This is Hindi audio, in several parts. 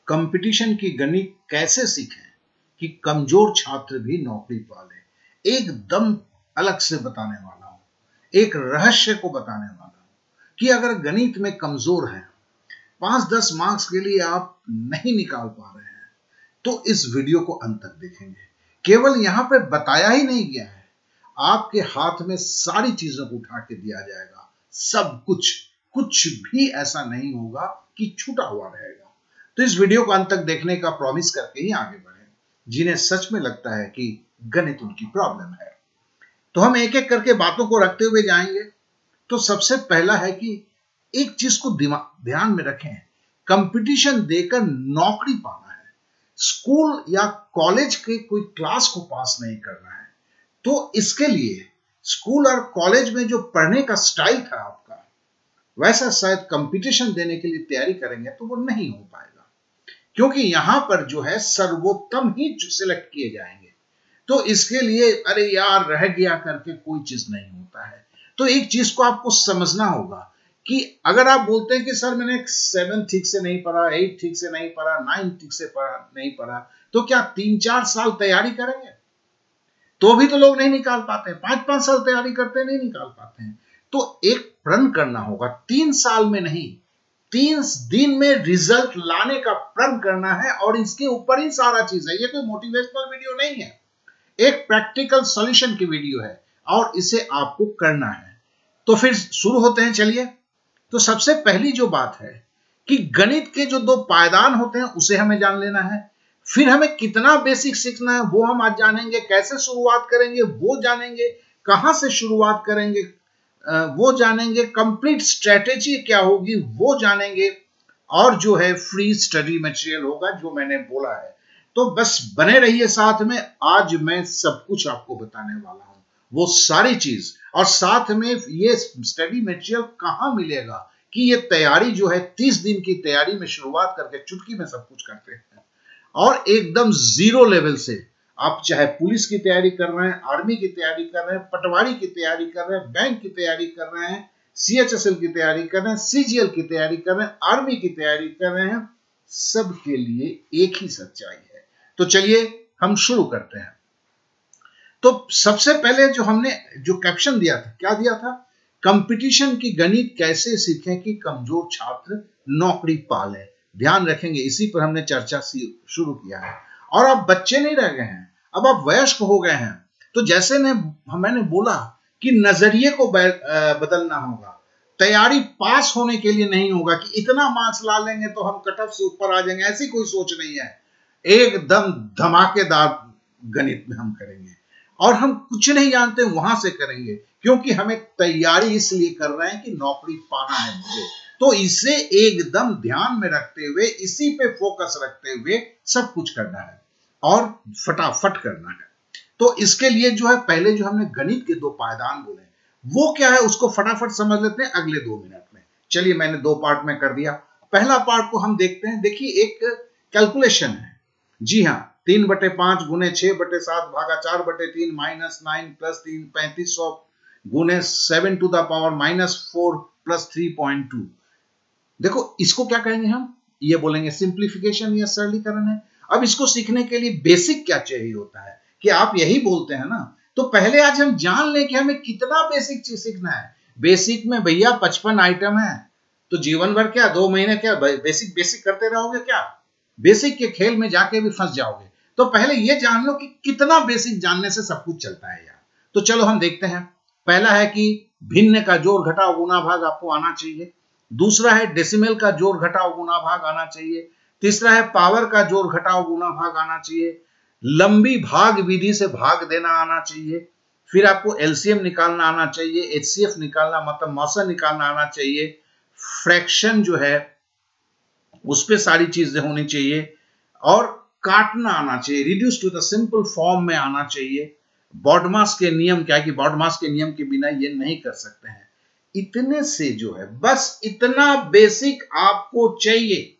कंपटीशन की गणित कैसे सीखें कि कमजोर छात्र भी नौकरी पाले, एकदम अलग से बताने वाला हूं। एक रहस्य को बताने वाला हूं कि अगर गणित में कमजोर हैं, 5-10 मार्क्स के लिए आप नहीं निकाल पा रहे हैं, तो इस वीडियो को अंत तक देखेंगे। केवल यहां पे बताया ही नहीं गया है, आपके हाथ में सारी चीजों को उठा के दिया जाएगा, सब कुछ भी ऐसा नहीं होगा कि छूटा हुआ रहेगा। तो इस वीडियो को अंत तक देखने का प्रॉमिस करके ही आगे बढ़े, जिन्हें सच में लगता है कि गणित उनकी प्रॉब्लम है। तो हम एक एक करके बातों को रखते हुए जाएंगे। तो सबसे पहला है कि एक चीज को ध्यान में रखें, कंपटीशन देकर नौकरी पाना है, स्कूल या कॉलेज के कोई क्लास को पास नहीं करना है। तो इसके लिए स्कूल और कॉलेज में जो पढ़ने का स्टाइल था आपका, वैसा शायद कंपटीशन देने के लिए तैयारी करेंगे तो वो नहीं हो पाएगा, क्योंकि यहां पर जो है सर्वोत्तम ही सिलेक्ट किए जाएंगे। तो इसके लिए अरे यार रह गया करके कोई चीज नहीं होता है। तो एक चीज को आपको समझना होगा कि अगर आप बोलते हैं कि सर मैंने 7 ठीक से नहीं पढ़ा, 8 ठीक से नहीं पढ़ा, 9 ठीक से नहीं पढ़ा, तो क्या 3-4 साल तैयारी करेंगे तो भी तो लोग नहीं निकाल पाते हैं। 5-5 साल तैयारी करते नहीं निकाल पाते हैं। तो एक प्रण करना होगा, 3 साल में नहीं, 3 दिन में रिजल्ट लाने का प्रण करना है। और इसके ऊपर ही सारा चीज है, ये कोई मोटिवेशनल वीडियो नहीं है, एक प्रैक्टिकल सॉल्यूशन की वीडियो है और इसे आपको करना है। तो फिर शुरू होते हैं, चलिए। तो सबसे पहली जो बात है कि गणित के जो 2 पायदान होते हैं उसे हमें जान लेना है। फिर हमें कितना बेसिक सीखना है वो हम आज जानेंगे, कैसे शुरुआत करेंगे वो जानेंगे, कहां से शुरुआत करेंगे वो जानेंगे, कंप्लीट स्ट्रेटेजी क्या होगी वो जानेंगे, और जो है फ्री स्टडी मटेरियल होगा जो मैंने बोला है। तो बस बने रहिए साथ में, आज मैं सब कुछ आपको बताने वाला हूं, वो सारी चीज। और साथ में ये स्टडी मटेरियल कहां मिलेगा कि ये तैयारी जो है 30 दिन की तैयारी में शुरुआत करके चुटकी में सब कुछ करते हैं, और एकदम जीरो लेवल से आप चाहे पुलिस की तैयारी कर रहे हैं, आर्मी की तैयारी कर रहे हैं, पटवारी की तैयारी कर रहे हैं, बैंक की तैयारी कर रहे हैं, CHSL की तैयारी कर रहे हैं, CGL की तैयारी कर रहे हैं, आर्मी की तैयारी कर रहे हैं, सबके लिए एक ही सच्चाई है। तो चलिए हम शुरू करते हैं। तो सबसे पहले जो हमने जो कैप्शन दिया था, क्या दिया था? कंपटीशन की गणित कैसे सीखें कि कमजोर छात्र नौकरी पाले। ध्यान रखेंगे, इसी पर हमने चर्चा शुरू किया है। और अब बच्चे नहीं रह गए हैं, अब आप वयस्क हो गए हैं। तो जैसे मैंने बोला कि नजरिए को बदलना होगा। तैयारी पास होने के लिए नहीं होगा कि इतना मार्क्स ला लेंगे तो हम कट ऑफ से ऊपर आ जाएंगे, ऐसी कोई सोच नहीं है। एकदम धमाकेदार गणित में हम करेंगे, और हम कुछ नहीं जानते वहां से करेंगे, क्योंकि हमें तैयारी इसलिए कर रहे हैं कि नौकरी पाना है मुझे। तो इसे एकदम ध्यान में रखते हुए, इसी पे फोकस रखते हुए सब कुछ करना है और फटाफट करना है। तो इसके लिए जो है पहले जो हमने गणित के 2 पायदान बोले वो क्या है उसको फटाफट समझ लेते हैं अगले 2 मिनट में। चलिए, मैंने 2 पार्ट में कर दिया। पहला पार्ट को हम देखते हैं। देखिए, एक कैलकुलेशन है। जी हाँ, 3/5 गुने 6/7 भागा 4/3 -9 + 3 3500 गुने 7 टू द पावर -4 + 3.2। देखो, इसको क्या कहेंगे हम? ये बोलेंगे सिंप्लीफिकेशन या सरलीकरण है। अब इसको सीखने के लिए बेसिक क्या चाहिए होता है कि आप यही बोलते हैं ना। तो पहले आज हम जान लें कि हमें कितना बेसिक चीज सीखना है। बेसिक में भैया 55 आइटम है, तो जीवन भर क्या 2 महीने क्या बेसिक करते रहोगे क्या? बेसिक के खेल में जाके भी फंस जाओगे। तो पहले ये जान लो कि कितना बेसिक जानने से सब कुछ चलता है यार। तो चलो हम देखते हैं। पहला है कि भिन्न का जोड़ घटाव गुना भाग आपको आना चाहिए। दूसरा है डेसिमल का जोड़ घटाव गुना भाग आना चाहिए। तीसरा है पावर का जोड़ घटाव गुना भाग आना चाहिए। लंबी भाग विधि से भाग देना आना चाहिए। फिर आपको एलसीएम निकालना आना चाहिए, एचसीएफ निकालना मतलब मौसा निकालना आना चाहिए। फ्रैक्शन जो है उस पे सारी चीजें होनी चाहिए, और काटना आना चाहिए, reduce to the simple form में आना चाहिए। बॉडमास के नियम क्या है कि बॉडमास के नियम के बिना ये नहीं कर सकते हैं। इतने से जो है बस इतना बेसिक आपको चाहिए।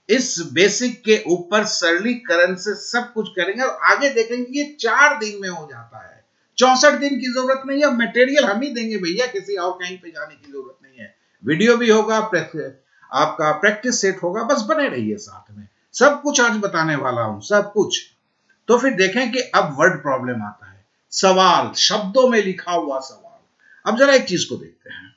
इस बेसिक के ऊपर सरलीकरण से सब कुछ करेंगे और आगे देखेंगे ये 4 दिन में हो जाता है। 64 दिन की जरूरत नहीं है। मटेरियल हम ही देंगे भैया, किसी और कहीं पे जाने की जरूरत नहीं है। वीडियो भी होगा, आपका प्रैक्टिस सेट होगा, बस बने रहिए साथ में। सब कुछ आज बताने वाला हूं, सब कुछ। तो फिर देखें कि अब वर्ड प्रॉब्लम आता है, सवाल, शब्दों में लिखा हुआ सवाल। अब जरा एक चीज को देखते हैं।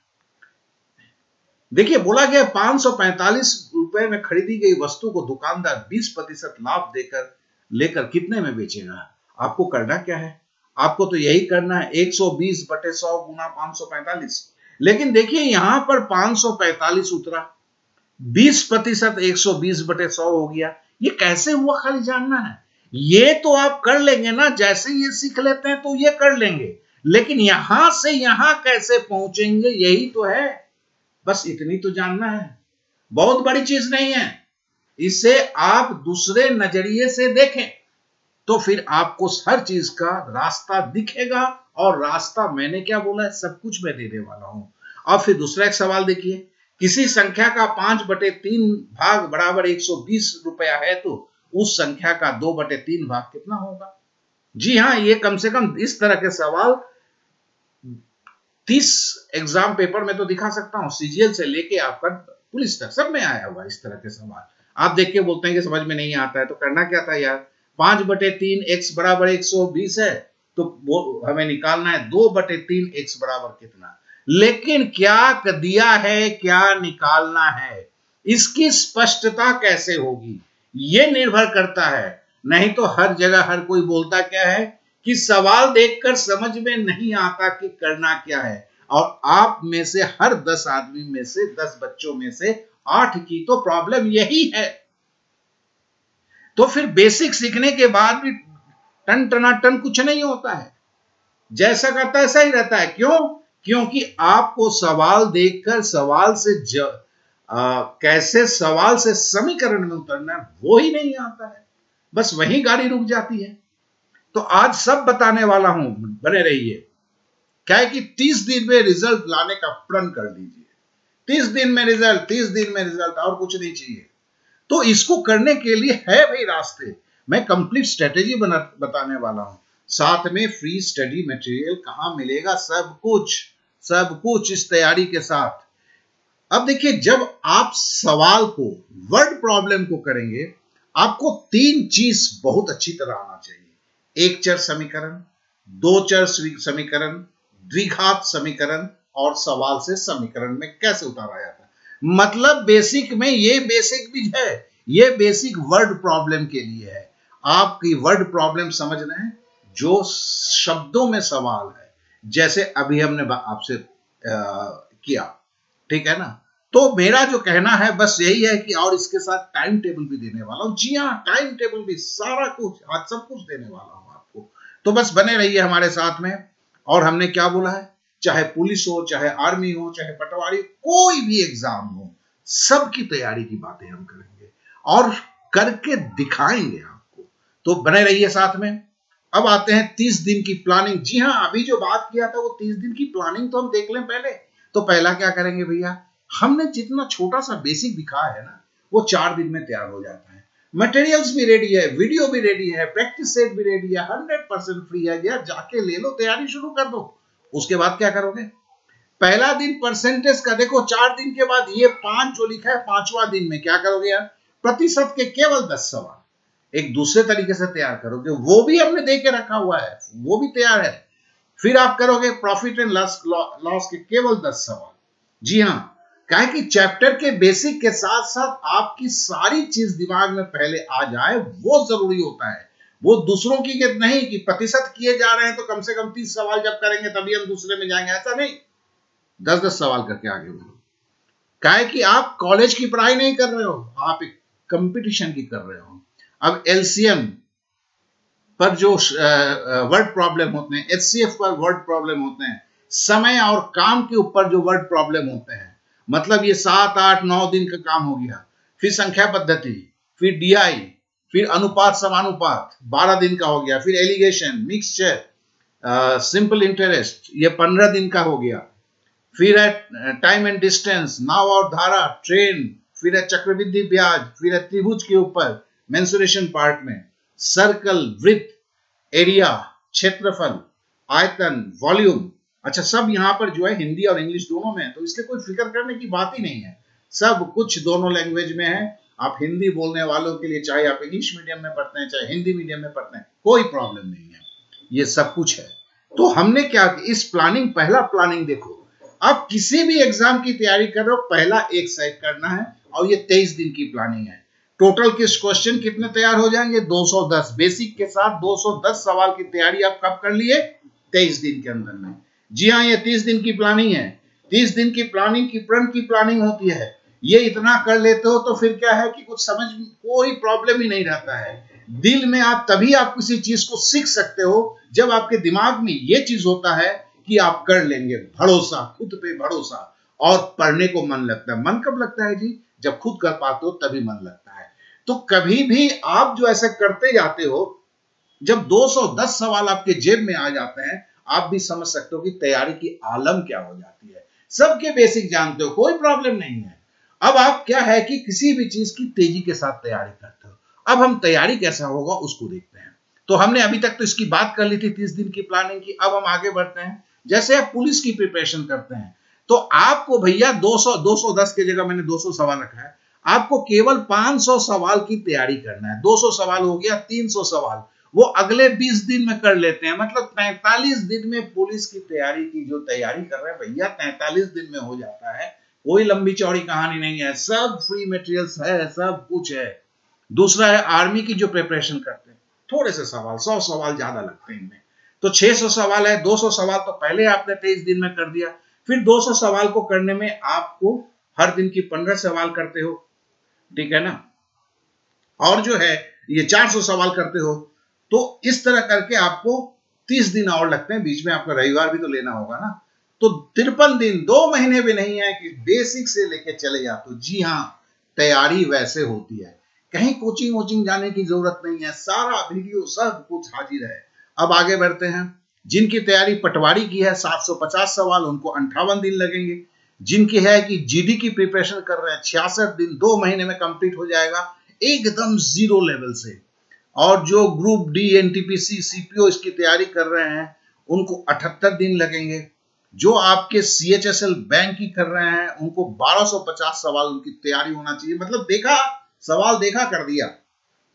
देखिए, बोला गया 545 रुपए में खरीदी गई वस्तु को दुकानदार 20% लाभ देकर लेकर कितने में बेचेगा। आपको करना क्या है, आपको तो यही करना है 120/100 गुना 545। लेकिन देखिए यहां पर 545 उतरा, 20% 120/100 हो गया। ये कैसे हुआ खाली जानना है। ये तो आप कर लेंगे ना, जैसे ये सीख लेते हैं तो ये कर लेंगे, लेकिन यहां से यहां कैसे पहुंचेंगे यही तो है। बस इतनी तो जानना है, बहुत बड़ी चीज नहीं है। इसे आप दूसरे नजरिए से देखें तो फिर आपको हर चीज का रास्ता दिखेगा। और रास्ता मैंने क्या बोला है, सब कुछ मैं देने वाला हूं। अब फिर दूसरा एक सवाल देखिए, किसी संख्या का 5/3 भाग बराबर 120 रुपया है तो उस संख्या का 2/3 भाग कितना होगा। जी हाँ, ये कम से कम इस तरह के सवाल 30 एग्जाम पेपर में तो दिखा सकता हूं, सीजीएल से लेके आपका पुलिस तक सब में आया हुआ इस तरह के सवाल। आप देख के बोलते हैं कि समझ में नहीं आता है, तो करना क्या था यार, 5/3 x बराबर 120 है तो वो हमें निकालना है 2/3 x बराबर कितना। लेकिन क्या दिया है, क्या निकालना है, इसकी स्पष्टता कैसे होगी ये निर्भर करता है। नहीं तो हर जगह हर कोई बोलता क्या है कि सवाल देखकर समझ में नहीं आता कि करना क्या है। और आप में से हर 10 आदमी में से 10 बच्चों में से 8 की तो प्रॉब्लम यही है। तो फिर बेसिक सीखने के बाद भी टन टनाटन कुछ नहीं होता है, जैसा का तैसा ही रहता है। क्यों? क्योंकि आपको सवाल देखकर सवाल से कैसे सवाल से समीकरण में उतरना है वो ही नहीं आता है, बस वही गाड़ी रुक जाती है। तो आज सब बताने वाला हूं, बने रहिए। क्या है कि 30 दिन में रिजल्ट लाने का प्रण कर लीजिए। 30 दिन में रिजल्ट, 30 दिन में रिजल्ट, और कुछ नहीं चाहिए। तो इसको करने के लिए है भाई रास्ते, मैं कंप्लीट स्ट्रेटेजी बताने वाला हूं, साथ में फ्री स्टडी मटेरियल कहां मिलेगा, सब कुछ इस तैयारी के साथ। अब देखिए, जब आप सवाल को, वर्ड प्रॉब्लम को करेंगे, आपको 3 चीज बहुत अच्छी तरह आना चाहिए। एक चर समीकरण, दो चर समीकरण, द्विघात समीकरण, और सवाल से समीकरण में कैसे उतारा जाता है। मतलब बेसिक में ये बेसिक भी है, ये बेसिक वर्ड प्रॉब्लम के लिए है। आपकी वर्ड प्रॉब्लम समझ रहे हैं, जो शब्दों में सवाल है, जैसे अभी हमने आपसे किया, ठीक है ना। तो मेरा जो कहना है बस यही है कि, और इसके साथ टाइम टेबल भी देने वाला हूं। जी हाँ, टाइम टेबल भी, सारा कुछ, आज सब कुछ देने वाला हूं आपको। तो बस बने रहिए हमारे साथ में। और हमने क्या बोला है, चाहे पुलिस हो, चाहे आर्मी हो, चाहे पटवारी, कोई भी एग्जाम हो, सबकी तैयारी की बातें हम करेंगे और करके दिखाएंगे आपको। तो बने रहिए साथ में। अब आते हैं 30 दिन की प्लानिंग। जी हाँ, अभी जो बात किया था वो 30 दिन की प्लानिंग तो हम देख लें पहले। तो पहला क्या करेंगे भैया, हमने जितना छोटा सा बेसिक दिखाया है ना, वो 4 दिन में तैयार हो जाता है। मटेरियल्स भी रेडी है, वीडियो भी रेडी है, प्रैक्टिस सेट भी रेडी है, 100% फ्री है। यार जाके ले लो, तैयारी शुरू कर दो। उसके बाद क्या करोगे, पहला दिन परसेंटेज का देखो, 4 दिन के बाद ये 5 जो लिखा है, 5वां दिन में क्या करोगे यार, प्रतिशत के केवल 10 सवाल एक दूसरे तरीके से तैयार करोगे, वो भी हमने दे के रखा हुआ है, वो भी तैयार है। फिर आप करोगे प्रॉफिट एंड लॉस के केवल 10 सवाल। जी हाँ, क्या है कि चैप्टर के बेसिक के साथ साथ आपकी सारी चीज दिमाग में पहले आ जाए, वो जरूरी होता है। वो दूसरों की नहीं कि प्रतिशत किए जा रहे हैं तो कम से कम 30 सवाल जब करेंगे तभी हम दूसरे में जाएंगे, ऐसा नहीं। 10-10 सवाल करके आगे बढ़ो। क्या है कि आप कॉलेज की पढ़ाई नहीं कर रहे हो, आप एक कंपटीशन की कर रहे हो। अब एलसीएम पर जो वर्ड प्रॉब्लम होते हैं, एचसीएफ पर वर्ड प्रॉब्लम होते हैं, समय और काम के ऊपर जो वर्ड प्रॉब्लम होते हैं, मतलब ये 7, 8, 9 दिन का काम हो गया। फिर संख्या पद्धति, फिर डीआई, फिर अनुपात समानुपात 12 दिन का हो गया। फिर एलिगेशन, मिक्सचर, सिंपल इंटरेस्ट, ये 15 दिन का हो गया। फिर है टाइम एंड डिस्टेंस, नाव और धारा, ट्रेन, फिर है चक्रवृद्धि ब्याज, फिर है त्रिभुज के ऊपर मेंसुरेशन पार्ट में, सर्कल, वृत्त, एरिया, क्षेत्रफल, आयतन, वॉल्यूम। अच्छा, सब यहां पर जो है हिंदी और इंग्लिश दोनों में है, तो इसलिए कोई फिक्र करने की बात ही नहीं है, सब कुछ दोनों लैंग्वेज में है। आप हिंदी बोलने वालों के लिए, चाहे आप इंग्लिश मीडियम में पढ़ते हैं चाहे हिंदी मीडियम में पढ़ते हैं, कोई प्रॉब्लम नहीं है, ये सब कुछ है। तो हमने क्या, इस प्लानिंग, पहला प्लानिंग देखो, आप किसी भी एग्जाम की तैयारी कर रहे हो, पहला एक सेट करना है, और ये 23 दिन की प्लानिंग है। टोटल किस क्वेश्चन कितने तैयार हो जाएंगे? 210 बेसिक के साथ 210 सवाल की तैयारी आप कब कर लिए? 23 दिन के अंदर में। जी हाँ, ये 30 दिन की प्लानिंग है। 30 दिन की प्लानिंग की प्रण की प्लानिंग होती है। ये इतना कर लेते हो तो फिर क्या है कि कुछ समझ, कोई प्रॉब्लम ही नहीं रहता है दिल में। आप तभी आप किसी चीज को सीख सकते हो जब आपके दिमाग में ये चीज होता है कि आप कर लेंगे, भरोसा, खुद पे भरोसा, और पढ़ने को मन लगता है। मन कब लगता है जी? जब खुद कर पाते हो तभी मन लगता है। तो कभी भी आप जो ऐसे करते जाते हो, जब 210 सवाल आपके जेब में आ जाते हैं, आप भी समझ सकते हो कि तैयारी की आलम क्या हो जाती है। सबके बेसिक जानते हो, कोई प्रॉब्लम नहीं है। अब आप क्या है कि किसी भी चीज की तेजी के साथ तैयारी करते हो। अब हम तैयारी कैसा होगा उसको देखते हैं। तो हमने अभी तक तो इसकी बात कर ली थी 30 दिन की प्लानिंग की। अब हम आगे बढ़ते हैं। जैसे आप पुलिस की प्रिपरेशन करते हैं तो आपको भैया 210 की जगह मैंने 200 सवाल रखा है, आपको केवल 500 सवाल की तैयारी करना है। 200 सवाल हो गया, 300 सवाल वो अगले 20 दिन में कर लेते हैं। मतलब 43 दिन में पुलिस की तैयारी की जो तैयारी कर रहे हैं भैया, 43 दिन में हो जाता है। कोई लंबी चौड़ी कहानी नहीं है, सब फ्री मटेरियल्स है, सब कुछ है। दूसरा है आर्मी की जो प्रिपरेशन करते हैं, थोड़े से सवाल, 100 सवाल ज्यादा लगते हैं इनमें, तो 600 सवाल है। 200 सवाल तो पहले आपने 23 दिन में कर दिया। फिर 200 सवाल को करने में आपको हर दिन की 15 सवाल करते हो, ठीक है ना, और जो है ये 400 सवाल करते हो। तो इस तरह करके आपको 30 दिन और लगते हैं, बीच में आपका रविवार भी तो लेना होगा ना। तो 53 दिन, 2 महीने भी नहीं है कि बेसिक से लेके चले जाते हो। जी हाँ, तैयारी वैसे होती है, कहीं कोचिंग वोचिंग जाने की जरूरत नहीं है, सारा वीडियो सब कुछ हाजिर है। अब आगे बढ़ते हैं। जिनकी तैयारी पटवारी की है 750 सवाल, उनको 58 दिन लगेंगे। जिनकी है कि जीडी की प्रिपरेशन कर रहे हैं 66 दिन, 2 महीने में कंप्लीट हो जाएगा एकदम जीरो लेवल से। और जो ग्रुप डी, एनटीपीसी, सीपीओ इसकी तैयारी कर रहे हैं उनको 78 दिन लगेंगे। जो आपके सीएचएसएल बैंक की कर रहे हैं उनको 1250 सवाल उनकी तैयारी होना चाहिए। मतलब देखा, सवाल देखा, कर दिया,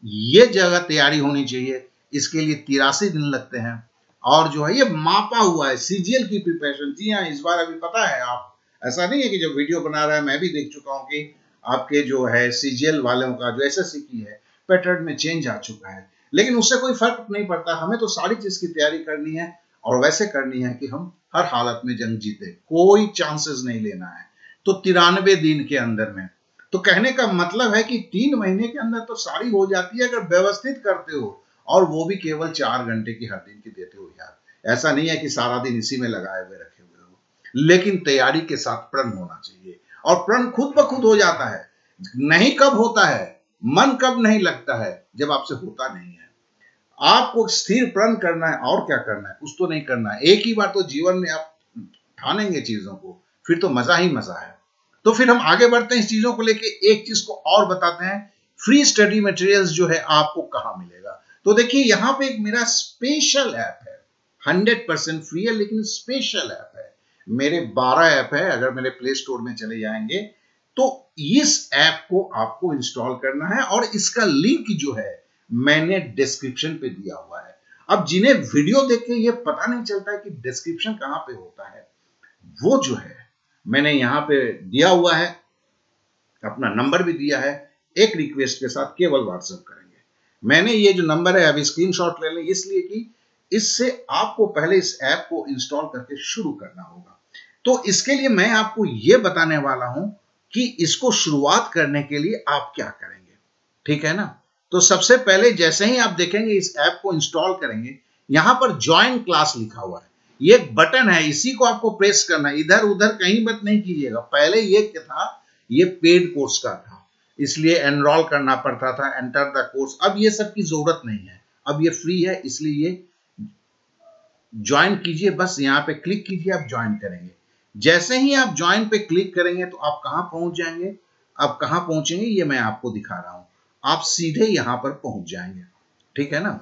ये जगह तैयारी होनी चाहिए। इसके लिए 83 दिन लगते हैं। और जो है ये मापा हुआ है सीजीएल की प्रिपरेशन। जी हाँ, इस बार अभी पता है, आप ऐसा नहीं है कि जब वीडियो बना रहा है, मैं भी देख चुका हूं कि आपके जो है सीजीएल वालों का जो एसएससी की है पैटर्न में चेंज आ चुका है। लेकिन उससे कोई फर्क नहीं पड़ता, हमें तो सारी चीज की तैयारी करनी है और वैसे करनी है कि हम हर हालत में जंग जीते, कोई चांसेस नहीं लेना है। तो 93 दिन के अंदर में, तो कहने का मतलब है कि 3 महीने के अंदर तो सारी हो जाती है अगर व्यवस्थित करते हो, और वो भी केवल 4 घंटे की हर दिन की देते हो यार। ऐसा नहीं है कि सारा दिन इसी में लगाए हुए रखे हुए हो, लेकिन तैयारी के साथ प्रण होना चाहिए। और प्रण खुद ब खुद हो जाता है। नहीं कब होता है, मन कब नहीं लगता है, जब आपसे होता नहीं है। आपको स्थिर प्रण करना है, और क्या करना है, कुछ तो नहीं करना है। एक ही बार तो जीवन में आप ठानेंगे चीजों को, फिर तो मजा ही मजा है। तो फिर हम आगे बढ़ते हैं इस चीजों को लेके। एक चीज को और बताते हैं, फ्री स्टडी मटेरियल्स जो है आपको कहां मिलेगा। तो देखिए यहाँ पे एक मेरा स्पेशल ऐप है, 100% फ्री है, लेकिन स्पेशल ऐप है। मेरे 12 ऐप है, अगर मेरे प्ले स्टोर में चले जाएंगे तो इस ऐप को आपको इंस्टॉल करना है, और इसका लिंक जो है मैंने डिस्क्रिप्शन पे दिया हुआ है। अब जिन्हें वीडियो देख के ये पता नहीं चलता है कि डिस्क्रिप्शन कहां पे होता है, वो जो है मैंने यहां पे दिया हुआ है, अपना नंबर भी दिया है। एक रिक्वेस्ट के साथ केवल व्हाट्सएप करेंगे। मैंने ये जो नंबर है अभी स्क्रीनशॉट ले लें, इसलिए कि इससे आपको पहले इस ऐप को इंस्टॉल करके शुरू करना होगा। तो इसके लिए मैं आपको ये बताने वाला हूं कि इसको शुरुआत करने के लिए आप क्या करेंगे, ठीक है ना। तो सबसे पहले जैसे ही आप देखेंगे इस ऐप को इंस्टॉल करेंगे, यहां पर ज्वाइन क्लास लिखा हुआ है, ये एक बटन है, इसी को आपको प्रेस करना है। इधर उधर कहीं मत नहीं कीजिएगा। पहले ये क्या था, ये पेड कोर्स का था, इसलिए एनरोल करना पड़ता था, एंटर द कोर्स। अब ये सब की जरूरत नहीं है, अब ये फ्री है, इसलिए ये ज्वाइन कीजिए। बस यहाँ पे क्लिक कीजिए, आप ज्वाइन करेंगे। जैसे ही आप ज्वाइन पे क्लिक करेंगे तो आप कहां पहुंच जाएंगे। अब कहां पहुंचेंगे ये मैं आपको दिखा रहा हूं। आप सीधे यहां पर पहुंच जाएंगे, ठीक है ना।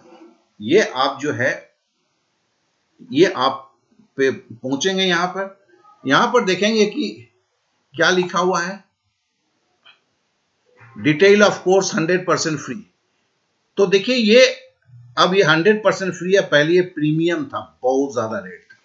ये आप जो है, ये आप पे पहुंचेंगे। यहां पर देखेंगे कि क्या लिखा हुआ है। Detail of course 100% free. तो देखिए ये अब ये 100% फ्री है, पहले ये प्रीमियम था, बहुत ज्यादा रेट था।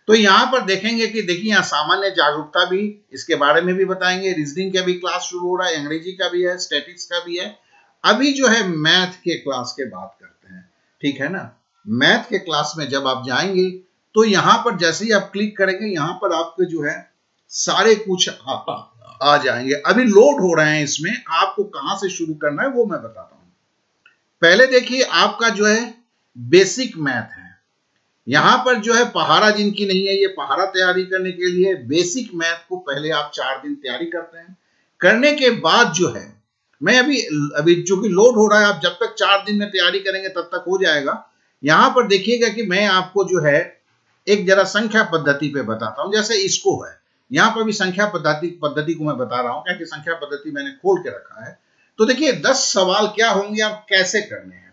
तो यहां पर देखेंगे कि देखिए यहाँ सामान्य जागरूकता भी, इसके बारे में भी बताएंगे, रीजनिंग का भी क्लास शुरू हो रहा है, अंग्रेजी का भी है, स्टैटिक्स का भी है। अभी जो है मैथ के क्लास के बात करते हैं, ठीक है ना। मैथ के क्लास में जब आप जाएंगे तो यहां पर जैसे ही आप क्लिक करेंगे, यहां पर आपके जो है सारे कुछ आ जाएंगे। अभी लोड हो रहे हैं, इसमें आपको कहां से शुरू करना है वो मैं बताता हूं। पहले देखिए आपका जो है बेसिक मैथ है, यहां पर जो है पहाड़ा जिनकी नहीं है, ये पहाड़ा तैयारी करने के लिए बेसिक मैथ को पहले आप 4 दिन तैयारी करते हैं। करने के बाद जो है, मैं अभी जो कि लोड हो रहा है, आप जब तक 4 दिन में तैयारी करेंगे तब तक हो जाएगा। यहां पर देखिएगा कि मैं आपको जो है एक जरा संख्या पद्धति पे बताता हूं, जैसे इसको है, यहां पर भी संख्या पद्धति को मैं बता रहा हूं, क्योंकि संख्या पद्धति मैंने खोल के रखा है। तो देखिए 10 सवाल क्या होंगे, आप कैसे करने हैं,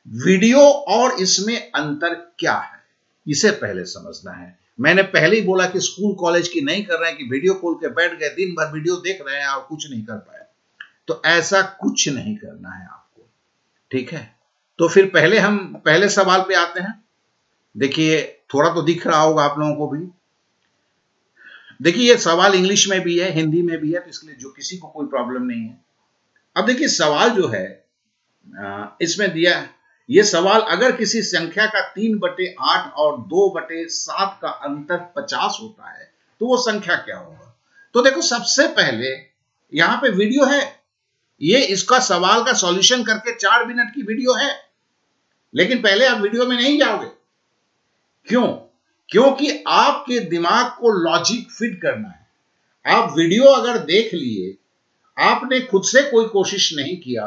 वीडियो और इसमें अंतर क्या है, इसे पहले समझना है। मैंने पहले ही बोला कि स्कूल कॉलेज की नहीं कर रहे हैं कि वीडियो खोल के बैठ गए, दिन भर वीडियो देख रहे हैं और कुछ नहीं कर पाए, तो ऐसा कुछ नहीं करना है आपको, ठीक है। तो फिर पहले हम पहले सवाल पे आते हैं। देखिए थोड़ा तो दिख रहा होगा आप लोगों को भी। देखिए ये सवाल इंग्लिश में भी है, हिंदी में भी है, तो इसलिए जो किसी को कोई प्रॉब्लम नहीं है। अब देखिए सवाल जो है इसमें दिया है, ये सवाल अगर किसी संख्या का 3/8 और 2/7 का अंतर 50 होता है तो वो संख्या क्या होगा। तो देखो सबसे पहले यहां पे वीडियो है, ये इसका सवाल का सॉल्यूशन करके 4 मिनट की वीडियो है, लेकिन पहले आप वीडियो में नहीं जाओगे। क्यों? क्योंकि आपके दिमाग को लॉजिक फिट करना है। आप वीडियो अगर देख लिए, आपने खुद से कोई कोशिश नहीं किया,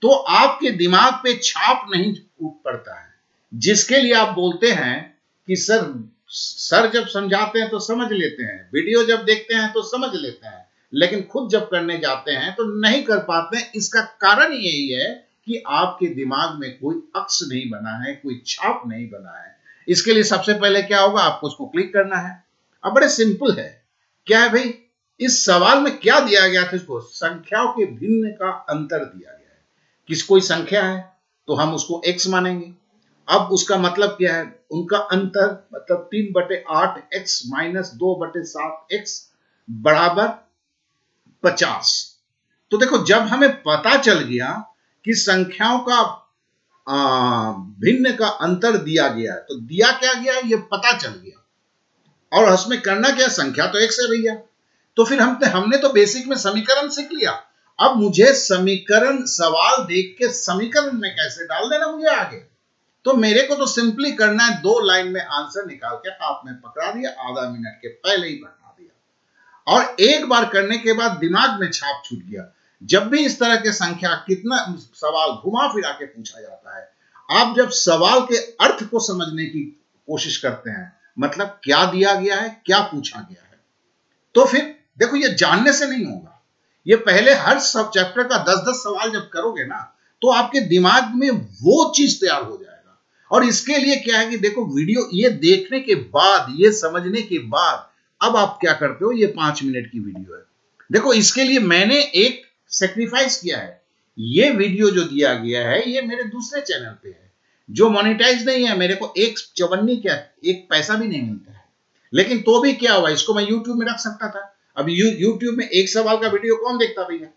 तो आपके दिमाग पे छाप नहीं पड़ता है, जिसके लिए आप बोलते हैं कि सर जब समझाते हैं तो समझ लेते हैं, वीडियो जब देखते हैं तो समझ लेते हैं, लेकिन खुद जब करने जाते हैं तो नहीं कर पाते हैं। इसका कारण यही है कि आपके दिमाग में कोई अक्स नहीं बना है, कोई छाप नहीं बना है। इसके लिए सबसे पहले क्या होगा, आपको उसको क्लिक करना है। अब बड़े सिंपल है, क्या है भाई, इस सवाल में क्या दिया गया था, इसको संख्याओं के भिन्न का अंतर दिया गया है। किस कोई संख्या है तो हम उसको x मानेंगे। अब उसका मतलब क्या है, उनका अंतर मतलब 3/8 x माइनस 2/7 x बराबर 50। तो देखो जब हमें पता चल गया कि संख्याओं का भिन्न का अंतर दिया गया है, तो दिया क्या गया है ये पता चल गया। और उसमें करना क्या, संख्या तो x है भैया, तो फिर हमने तो बेसिक में समीकरण सीख लिया। अब मुझे समीकरण, सवाल देख के समीकरण में कैसे डाल देना मुझे आगे, तो मेरे को तो सिंपली करना है 2 लाइन में आंसर निकाल के हाथ में पकड़ा दिया, आधा मिनट के पहले ही बता दिया, और एक बार करने के बाद दिमाग में छाप छूट गया। जब भी इस तरह के संख्या कितना सवाल घुमा फिरा के पूछा जाता है, आप जब सवाल के अर्थ को समझने की कोशिश करते हैं, मतलब क्या दिया गया है, क्या पूछा गया है, तो फिर देखो ये जानने से नहीं होगा। ये पहले हर सब चैप्टर का 10-10 सवाल जब करोगे ना, तो आपके दिमाग में वो चीज तैयार हो जाएगा। और इसके लिए क्या है कि देखो वीडियो ये देखने के बाद, ये समझने के बाद, अब आप क्या करते हो, ये 5 मिनट की वीडियो है। देखो इसके लिए मैंने एक सेक्रीफाइस किया है। ये वीडियो जो दिया गया है ये मेरे दूसरे चैनल पे है, जो मोनेटाइज नहीं है, मेरे को एक चवन्नी क्या, एक पैसा भी नहीं मिलता है, लेकिन तो भी क्या हुआ, इसको मैं यूट्यूब में रख सकता था। अब यूट्यूब में एक सवाल का वीडियो कौन देखता भैया,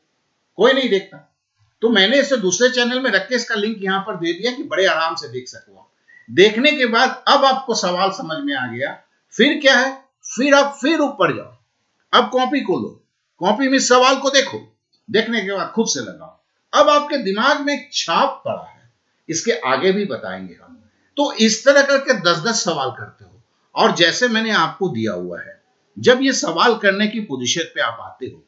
कोई नहीं देखता। तो मैंने इसे दूसरे चैनल में रख के इसका लिंक यहां पर दे दिया कि बड़े आराम से देख सको। देखने के बाद अब आपको सवाल समझ में आ गया, फिर क्या है, फिर आप फिर ऊपर जाओ, अब कॉपी खोलो, कॉपी में सवाल को देखो, देखने के बाद खुद से लगाओ। अब आपके दिमाग में एक छाप पड़ा है, इसके आगे भी बताएंगे हम। तो इस तरह करके 10-10 सवाल करते हो, और जैसे मैंने आपको दिया हुआ है, जब ये सवाल करने की पोजीशन पे आप आते हो,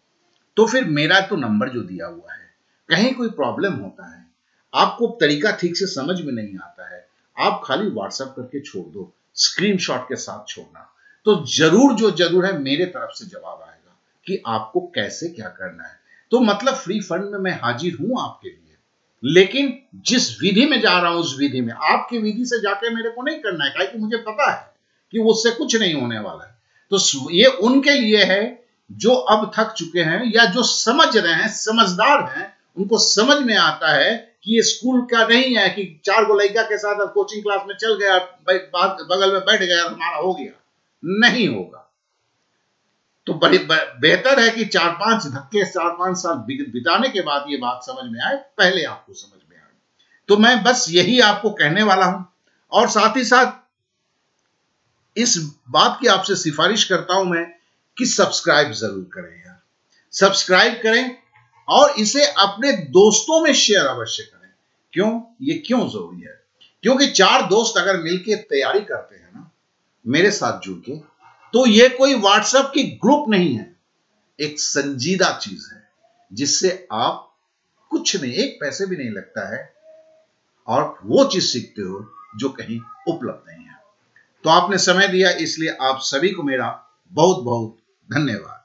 तो फिर मेरा तो नंबर जो दिया हुआ है, कहीं कोई प्रॉब्लम होता है, आपको तरीका ठीक से समझ में नहीं आता है, आप खाली व्हाट्सएप करके छोड़ दो, स्क्रीनशॉट के साथ छोड़ना, तो जरूर जो जरूर है मेरे तरफ से जवाब आएगा कि आपको कैसे क्या करना है। तो मतलब फ्री फंड में मैं हाजिर हूं आपके लिए, लेकिन जिस विधि में जा रहा हूं उस विधि में, आपकी विधि से जाके मेरे को नहीं करना है, क्योंकि मुझे पता है कि उससे कुछ नहीं होने वाला है। तो ये उनके लिए है जो अब थक चुके हैं या जो समझ रहे हैं, समझदार हैं, उनको समझ में आता है कि ये स्कूल का नहीं है कि 4 गो लड़का के साथ कोचिंग क्लास में चल गया, बगल में बैठ गया, हमारा हो गया, नहीं होगा। तो बड़ी बेहतर है कि 4-5 धक्के, 4-5 साल बिताने के बाद ये बात समझ में आए, पहले आपको समझ में आए। तो मैं बस यही आपको कहने वाला हूं, और साथ ही साथ इस बात की आपसे सिफारिश करता हूं मैं कि सब्सक्राइब जरूर करें यार, सब्सक्राइब करें और इसे अपने दोस्तों में शेयर अवश्य करें। क्यों? ये क्यों जरूरी है? क्योंकि 4 दोस्त अगर मिलकर तैयारी करते हैं ना, मेरे साथ जुड़ के, तो ये कोई व्हाट्सएप की ग्रुप नहीं है, एक संजीदा चीज है जिससे आप कुछ नहीं, एक पैसे भी नहीं लगता है, और वो चीज सीखते हो जो कहीं उपलब्ध नहीं है। तो आपने समय दिया, इसलिए आप सभी को मेरा बहुत बहुत धन्यवाद।